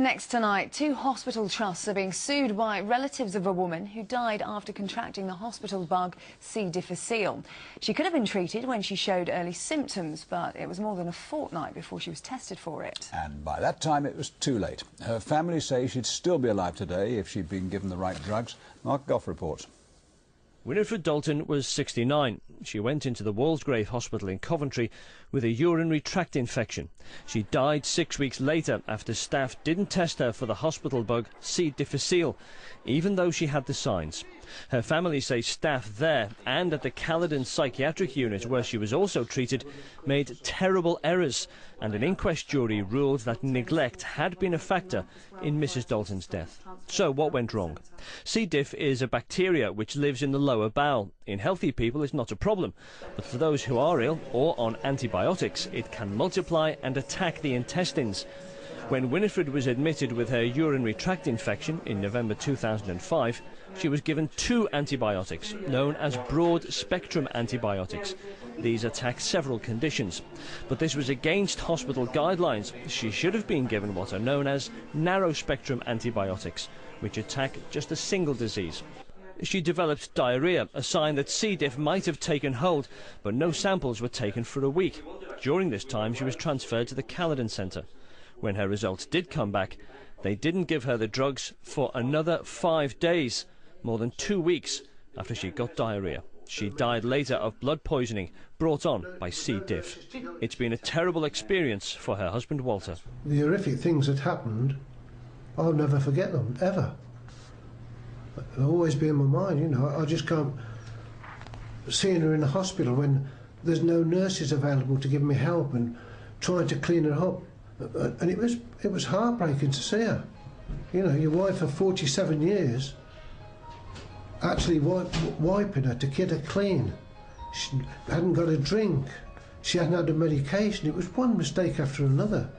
Next tonight, two hospital trusts are being sued by relatives of a woman who died after contracting the hospital bug C. difficile. She could have been treated when she showed early symptoms, but it was more than a fortnight before she was tested for it. And by that time, it was too late. Her family say she'd still be alive today if she'd been given the right drugs. Mark Goff reports. Winifred Dalton was 69. She went into the Walsgrave Hospital in Coventry with a urinary tract infection. She died 6 weeks later after staff didn't test her for the hospital bug C. difficile, even though she had the signs. Her family say staff there and at the Caledon psychiatric unit, where she was also treated, made terrible errors, and an inquest jury ruled that neglect had been a factor in Mrs. Dalton's death. So what went wrong? C. diff is a bacteria which lives in the lower bowel. In healthy people it's not a problem, but for those who are ill or on antibiotics it can multiply and attack the intestines. When Winifred was admitted with her urinary tract infection in November 2005, she was given 2 antibiotics, known as broad-spectrum antibiotics. These attack several conditions, but this was against hospital guidelines. She should have been given what are known as narrow-spectrum antibiotics, which attack just a single disease. She developed diarrhoea, a sign that C. diff might have taken hold, but no samples were taken for a week. During this time, she was transferred to the Caledon Centre. When her results did come back, they didn't give her the drugs for another 5 days, more than 2 weeks after she got diarrhoea. She died later of blood poisoning brought on by C. diff. It's been a terrible experience for her husband Walter. The horrific things that happened, I'll never forget them, ever. They'll always be in my mind, you know. I just can't... Seeing her in the hospital when there's no nurses available to give me help and trying to clean her up. And it was heartbreaking to see her. You know, your wife for 47 years, actually wiping her to get her clean. She hadn't got a drink. She hadn't had a medication. It was one mistake after another.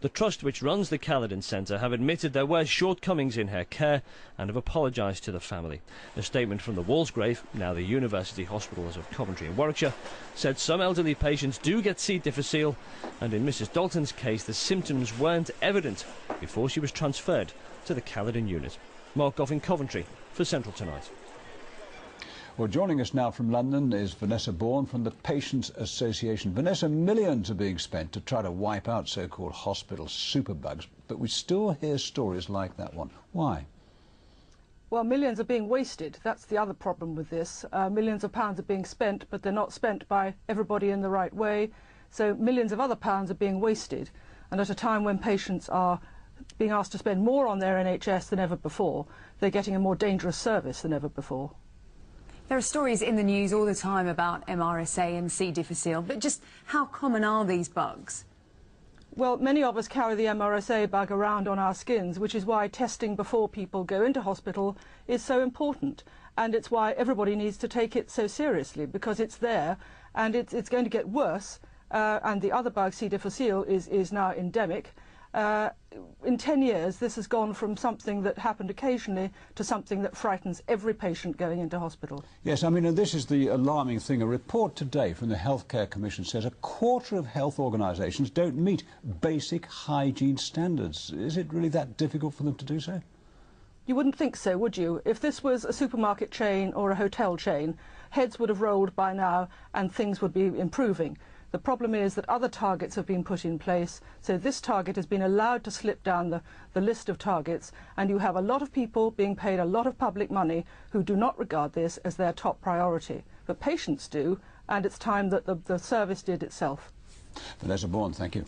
The trust which runs the Caledon Centre have admitted there were shortcomings in her care and have apologised to the family. A statement from the Walsgrave, now the University Hospitals of Coventry and Warwickshire, said some elderly patients do get C. difficile, and in Mrs. Dalton's case the symptoms weren't evident before she was transferred to the Caledon unit. Mark Goff in Coventry for Central Tonight. Well, joining us now from London is Vanessa Bourne from the Patients Association. Vanessa, millions are being spent to try to wipe out so-called hospital superbugs, but we still hear stories like that one. Why? Well, millions are being wasted. That's the other problem with this. Millions of pounds are being spent, but they're not spent by everybody in the right way. So millions of other pounds are being wasted. And at a time when patients are being asked to spend more on their NHS than ever before, they're getting a more dangerous service than ever before. There are stories in the news all the time about MRSA and C. difficile, but just how common are these bugs? Well, many of us carry the MRSA bug around on our skins, which is why testing before people go into hospital is so important. And it's why everybody needs to take it so seriously, because it's there and it's going to get worse. And the other bug, C. difficile, is now endemic. In 10 years, this has gone from something that happened occasionally to something that frightens every patient going into hospital. Yes, I mean, and this is the alarming thing. A report today from the Healthcare Commission says a quarter of health organisations don't meet basic hygiene standards. Is it really that difficult for them to do so? You wouldn't think so, would you? If this was a supermarket chain or a hotel chain, heads would have rolled by now and things would be improving. The problem is that other targets have been put in place, so this target has been allowed to slip down the list of targets, and you have a lot of people being paid a lot of public money who do not regard this as their top priority. But patients do, and it's time that the service did itself. Vanessa Bourne, thank you.